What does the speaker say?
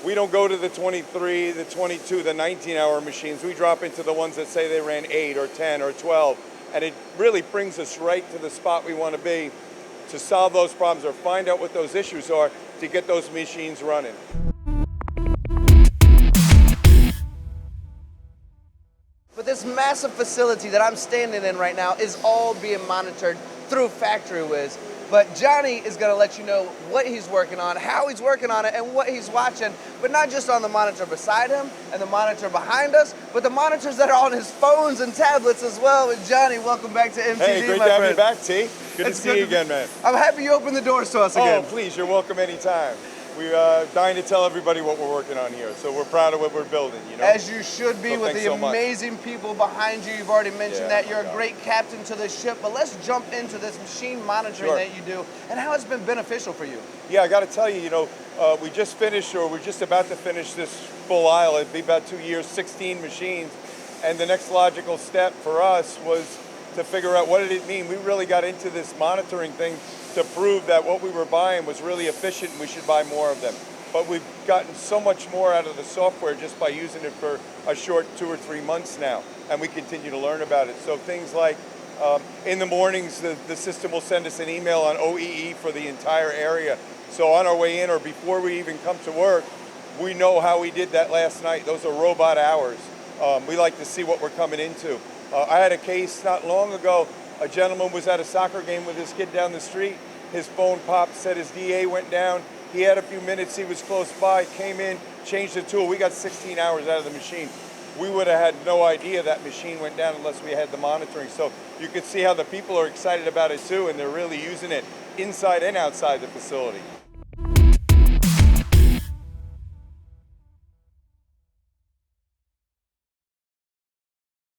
we don't go to the 23, the 22, the 19-hour machines. We drop into the ones that say they ran 8 or 10 or 12. And it really brings us right to the spot we want to be to solve those problems or find out what those issues are to get those machines running. But this massive facility that I'm standing in right now is all being monitored through FactoryWiz. But Johnny is going to let you know what he's working on, how he's working on it, and what he's watching. But not just on the monitor beside him and the monitor behind us, but the monitors that are on his phones and tablets as well. And Johnny, welcome back to MTD, Hey, great my to have friend. you back, T. Good to see you again, man. I'm happy you opened the doors to us again. Oh, please, you're welcome anytime. We're dying to tell everybody what we're working on here, so we're proud of what we're building, you know? As you should be, So with thanks the so much. amazing people behind you. You've already mentioned Yeah, that you're a great captain to this ship, but let's jump into this machine monitoring Sure. that you do and how it's been beneficial for you. Yeah, I got to tell you, we just finished, or we're just about to finish this full aisle. It'd be about 2 years, 16 machines, and the next logical step for us was to figure out what did it mean. We really got into this monitoring thing to prove that what we were buying was really efficient and we should buy more of them. But we've gotten so much more out of the software just by using it for a short 2 or 3 months now, and we continue to learn about it. So things like in the mornings, the system will send us an email on OEE for the entire area. So on our way in or before we even come to work, we know how we did that last night. Those are robot hours. We like to see what we're coming into. I had a case not long ago. A gentleman was at a soccer game with his kid down the street. His phone popped, said his DA went down. He had a few minutes, he was close by, came in, changed the tool. We got 16 hours out of the machine. We would have had no idea that machine went down unless we had the monitoring. So you could see how the people are excited about it too, and they're really using it inside and outside the facility.